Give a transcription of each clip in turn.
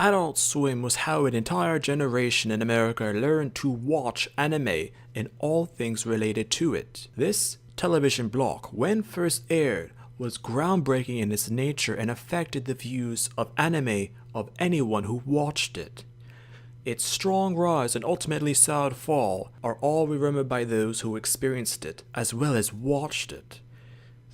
Adult Swim was how an entire generation in America learned to watch anime and all things related to it. This television block, when first aired, was groundbreaking in its nature and affected the views of anime of anyone who watched it. Its strong rise and ultimately sad fall are all remembered by those who experienced it, as well as watched it.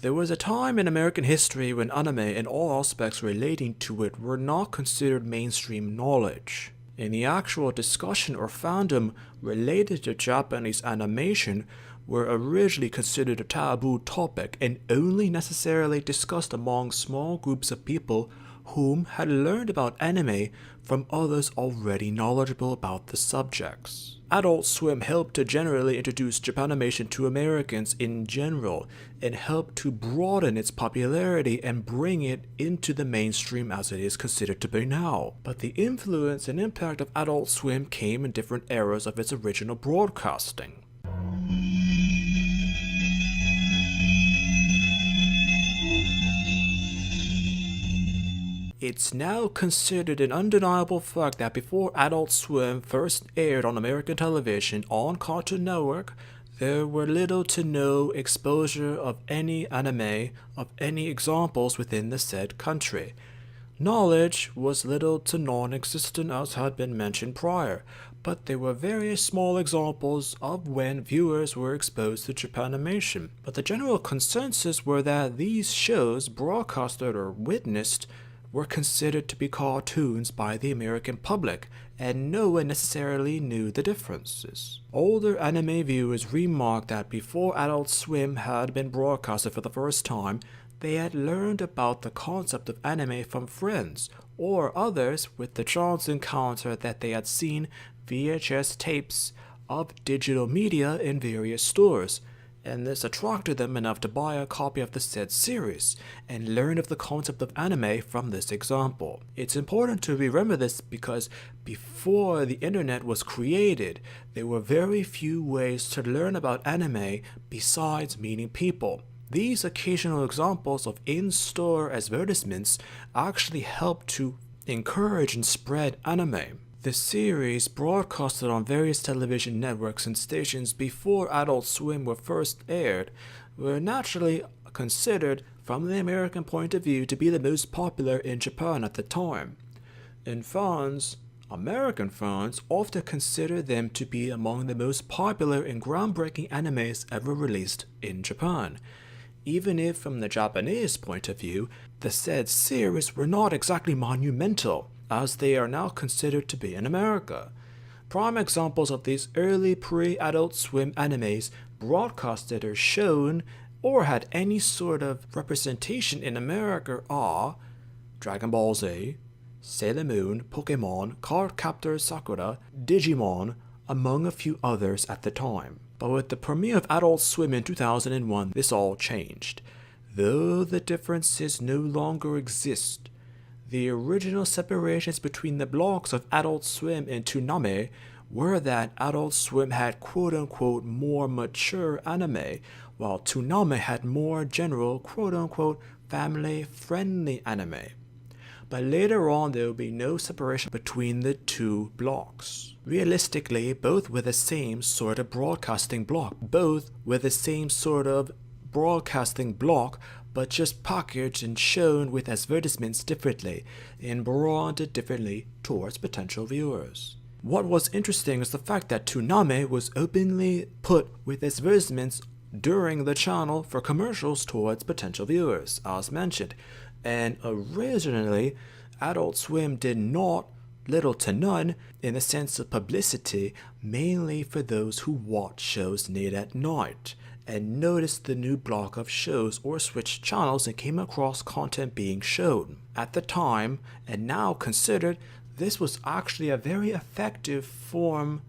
There was a time in American history when anime and all aspects relating to it were not considered mainstream knowledge. And the actual discussion or fandom related to Japanese animation were originally considered a taboo topic and only necessarily discussed among small groups of people whom had learned about anime from others already knowledgeable about the subjects. Adult Swim helped to generally introduce Japanimation to Americans in general and helped to broaden its popularity and bring it into the mainstream as it is considered to be now. But the influence and impact of Adult Swim came in different eras of its original broadcasting. It's now considered an undeniable fact that before Adult Swim first aired on American television on Cartoon Network, there were little to no exposure of any anime of any examples within the said country. Knowledge was little to non-existent as had been mentioned prior, but there were various small examples of when viewers were exposed to Japanimation. But the general consensus were that these shows broadcasted or witnessed were considered to be cartoons by the American public, and no one necessarily knew the differences. Older anime viewers remarked that before Adult Swim had been broadcasted for the first time, they had learned about the concept of anime from friends, or others with the chance encounter that they had seen VHS tapes of digital media in various stores, and this attracted them enough to buy a copy of the said series and learn of the concept of anime from this example. It's important to remember this because before the internet was created, there were very few ways to learn about anime besides meeting people. These occasional examples of in-store advertisements actually helped to encourage and spread anime. The series, broadcasted on various television networks and stations before Adult Swim were first aired, were naturally considered, from the American point of view, to be the most popular in Japan at the time. And American fans, often consider them to be among the most popular and groundbreaking animes ever released in Japan. Even if, from the Japanese point of view, the said series were not exactly monumental, as they are now considered to be in America. Prime examples of these early pre-Adult Swim animes broadcasted or shown or had any sort of representation in America are Dragon Ball Z, Sailor Moon, Pokemon, Cardcaptor Sakura, Digimon, among a few others at the time. But with the premiere of Adult Swim in 2001, this all changed. Though the differences no longer exist, the original separations between the blocks of Adult Swim and Toonami were that Adult Swim had quote-unquote more mature anime, while Toonami had more general quote-unquote family-friendly anime. But later on there will be no separation between the two blocks. Realistically, both were the same sort of broadcasting block, but just packaged and shown with advertisements differently and branded differently towards potential viewers. What was interesting is the fact that Toonami was openly put with advertisements during the channel for commercials towards potential viewers, as mentioned, and originally Adult Swim did not little to none in the sense of publicity, mainly for those who watch shows late at night and noticed the new block of shows or switched channels and came across content being shown. At the time, and now considered, this was actually a very effective form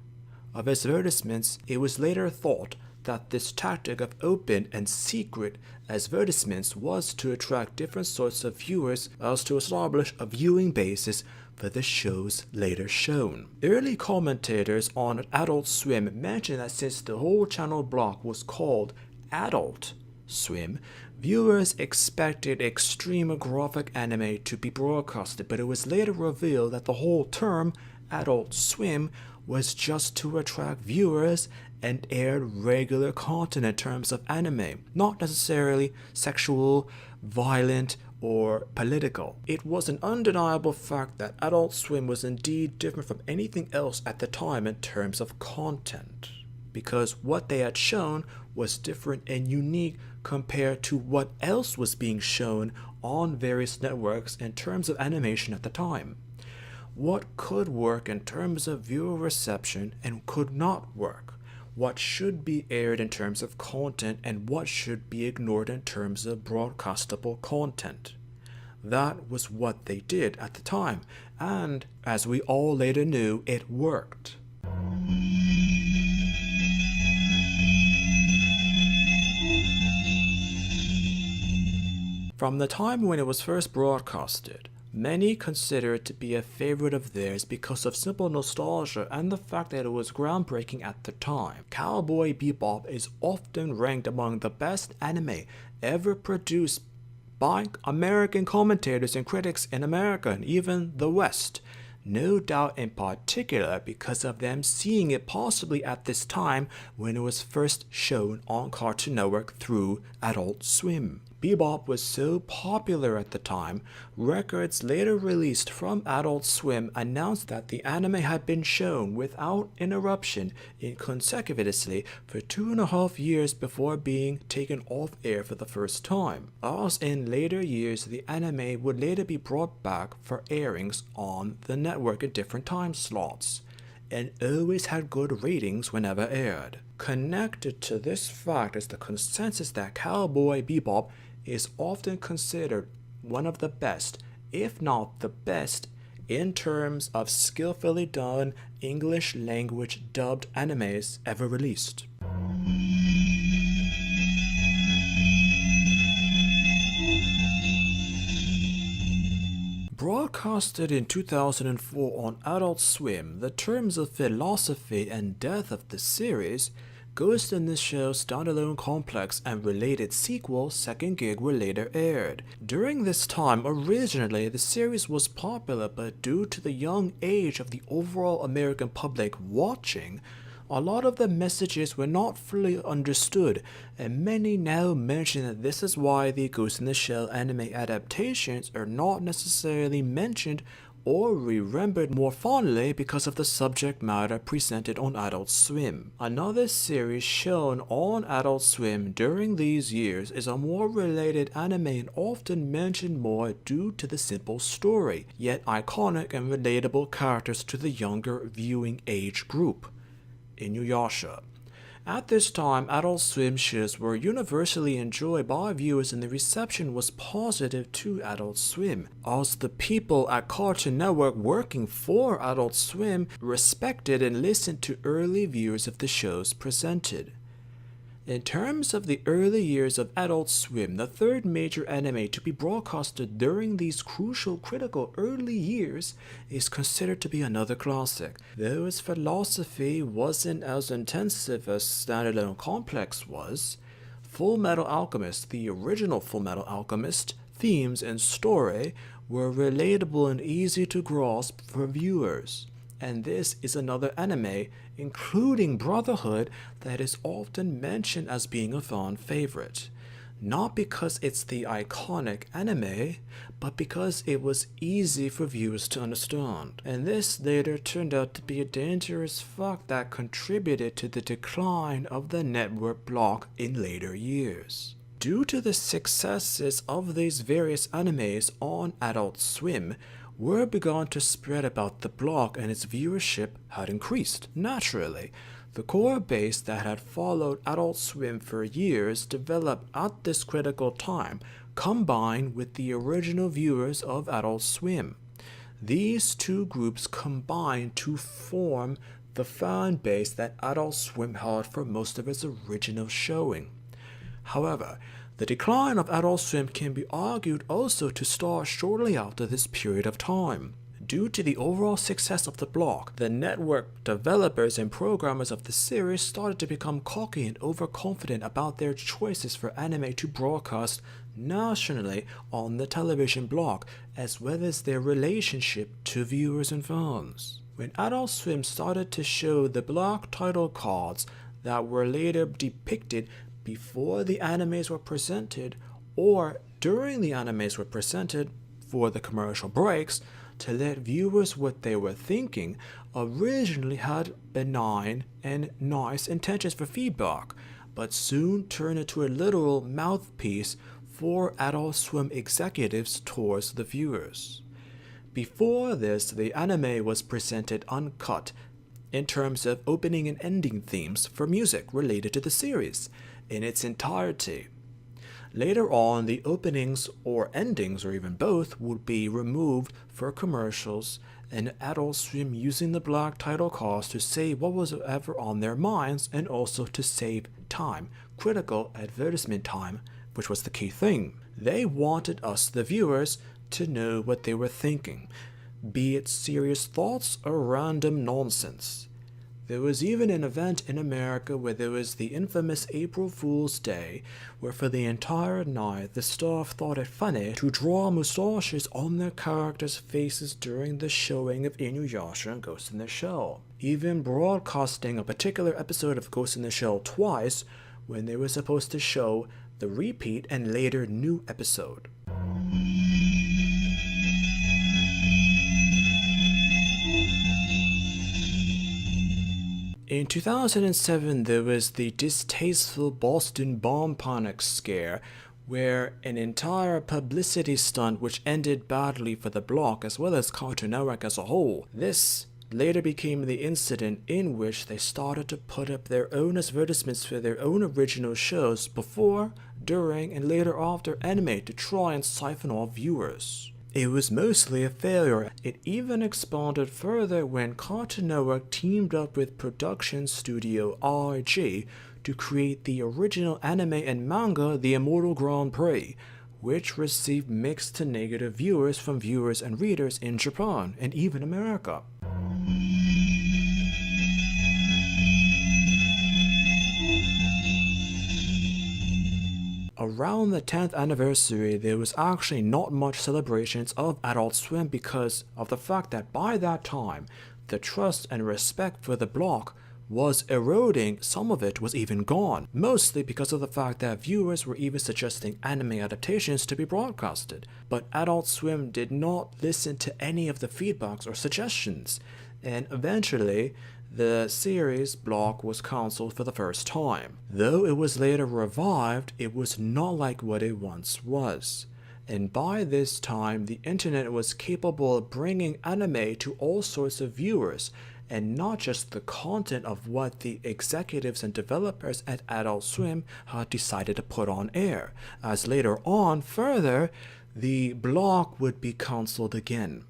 of advertisements. It was later thought that this tactic of open and secret advertisements was to attract different sorts of viewers as to establish a viewing basis for the shows later shown. Early commentators on Adult Swim mentioned that since the whole channel block was called adult, Swim, viewers expected extreme graphic anime to be broadcasted, but it was later revealed that the whole term Adult Swim was just to attract viewers and aired regular content in terms of anime, not necessarily sexual, violent, or political. It was an undeniable fact that Adult Swim was indeed different from anything else at the time in terms of content, because what they had shown was different and unique compared to what else was being shown on various networks in terms of animation at the time. What could work in terms of viewer reception and could not work, what should be aired in terms of content and what should be ignored in terms of broadcastable content. That was what they did at the time, and as we all later knew, it worked. From the time when it was first broadcasted, many consider it to be a favorite of theirs because of simple nostalgia and the fact that it was groundbreaking at the time. Cowboy Bebop is often ranked among the best anime ever produced by American commentators and critics in America and even the West. No doubt in particular because of them seeing it possibly at this time when it was first shown on Cartoon Network through Adult Swim. Bebop was so popular at the time, records later released from Adult Swim announced that the anime had been shown without interruption consecutively for 2.5 years before being taken off air for the first time. As in later years, the anime would later be brought back for airings on the network in different time slots, and always had good ratings whenever aired. Connected to this fact is the consensus that Cowboy Bebop is often considered one of the best, if not the best, in terms of skillfully done English language dubbed animes ever released. Broadcasted in 2004 on Adult Swim, the terms of philosophy and death of the series, Ghost in the Shell standalone complex and related sequel Second Gig were later aired. During this time, originally the series was popular, but due to the young age of the overall American public watching, a lot of the messages were not fully understood, and many now mention that this is why the Ghost in the Shell anime adaptations are not necessarily mentioned or remembered more fondly because of the subject matter presented on Adult Swim. Another series shown on Adult Swim during these years is a more related anime and often mentioned more due to the simple story, yet iconic and relatable characters to the younger viewing age group, Inuyasha. At this time, Adult Swim shows were universally enjoyed by viewers and the reception was positive to Adult Swim, as the people at Cartoon Network working for Adult Swim respected and listened to early viewers of the shows presented. In terms of the early years of Adult Swim, the third major anime to be broadcasted during these crucial critical early years is considered to be another classic. Though its philosophy wasn't as intensive as standalone complex was, Full Metal Alchemist, the original Full Metal Alchemist, themes and story were relatable and easy to grasp for viewers. And this is another anime, including Brotherhood, that is often mentioned as being a fan favorite. Not because it's the iconic anime, but because it was easy for viewers to understand. And this later turned out to be a dangerous fact that contributed to the decline of the network block in later years. Due to the successes of these various animes on Adult Swim, word began to spread about the block and its viewership had increased. Naturally, the core base that had followed Adult Swim for years developed at this critical time, combined with the original viewers of Adult Swim. These two groups combined to form the fan base that Adult Swim held for most of its original showing. However, the decline of Adult Swim can be argued also to start shortly after this period of time. Due to the overall success of the block, the network developers and programmers of the series started to become cocky and overconfident about their choices for anime to broadcast nationally on the television block, as well as their relationship to viewers and fans. When Adult Swim started to show the block title cards that were later depicted before the animes were presented or during the animes were presented for the commercial breaks to let viewers what they were thinking, originally had benign and nice intentions for feedback, but soon turned into a literal mouthpiece for Adult Swim executives towards the viewers. Before this, the anime was presented uncut in terms of opening and ending themes for music related to the series in its entirety. Later on, the openings or endings, or even both, would be removed for commercials, and Adult Swim using the black title cards to say what was ever on their minds and also to save time, critical advertisement time, which was the key thing. They wanted us, the viewers, to know what they were thinking, be it serious thoughts or random nonsense. There was even an event in America where there was the infamous April Fool's Day, where for the entire night the staff thought it funny to draw mustaches on their characters' faces during the showing of Inuyasha and Ghost in the Shell, even broadcasting a particular episode of Ghost in the Shell twice when they were supposed to show the repeat and later new episode. In 2007, there was the distasteful Boston bomb panic scare, where an entire publicity stunt which ended badly for the block as well as Cartoon Network as a whole. This later became the incident in which they started to put up their own advertisements for their own original shows before, during, and later after anime to try and siphon off viewers. It was mostly a failure. It even expanded further when Cartoon Network teamed up with production studio RG to create the original anime and manga The Immortal Grand Prix, which received mixed to negative viewers from viewers and readers in Japan and even America. Around the 10th anniversary, there was actually not much celebrations of Adult Swim because of the fact that by that time, the trust and respect for the block was eroding. Some of it was even gone, mostly because of the fact that viewers were even suggesting anime adaptations to be broadcasted. But Adult Swim did not listen to any of the feedbacks or suggestions, and eventually, the series block was cancelled for the first time. Though it was later revived, it was not like what it once was. And by this time, the internet was capable of bringing anime to all sorts of viewers, and not just the content of what the executives and developers at Adult Swim had decided to put on air, as later on, further, the block would be cancelled again.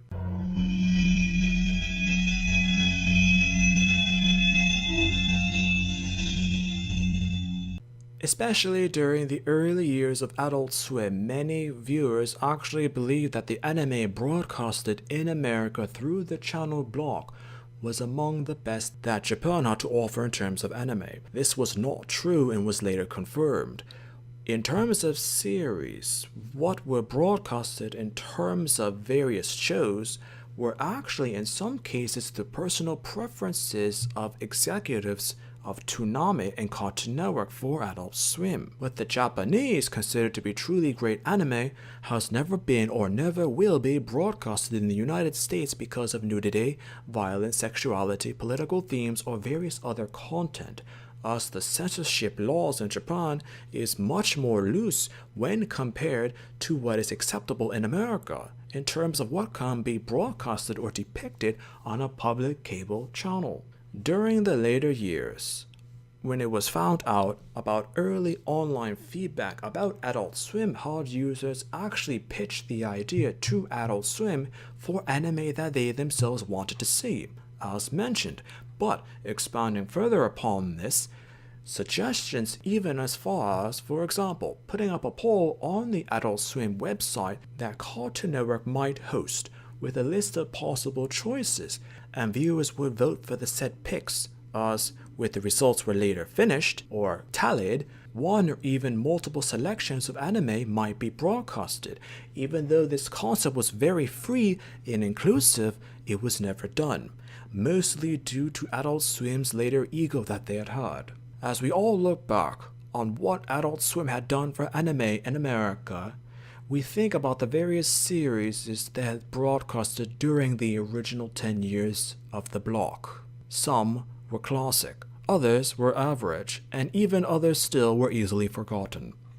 Especially during the early years of Adult Swim, many viewers actually believed that the anime broadcasted in America through the channel block was among the best that Japan had to offer in terms of anime. This was not true and was later confirmed. In terms of series, what were broadcasted in terms of various shows were actually in some cases the personal preferences of executives of Toonami and Cartoon Network for Adult Swim. What the Japanese consider to be truly great anime has never been or never will be broadcasted in the United States because of nudity, violence, sexuality, political themes, or various other content, as the censorship laws in Japan is much more loose when compared to what is acceptable in America in terms of what can be broadcasted or depicted on a public cable channel. During the later years, when it was found out about early online feedback about Adult Swim, how users actually pitched the idea to Adult Swim for anime that they themselves wanted to see, as mentioned. But expanding further upon this, suggestions even as far as, for example, putting up a poll on the Adult Swim website that Cartoon Network might host, with a list of possible choices, and viewers would vote for the set picks, as, with the results were later finished or tallied, one or even multiple selections of anime might be broadcasted. Even though this concept was very free and inclusive, it was never done, mostly due to Adult Swim's later ego that they had. As we all look back on what Adult Swim had done for anime in America, we think about the various series that had broadcasted during the original 10 years of the block. Some were classic, others were average, and even others still were easily forgotten.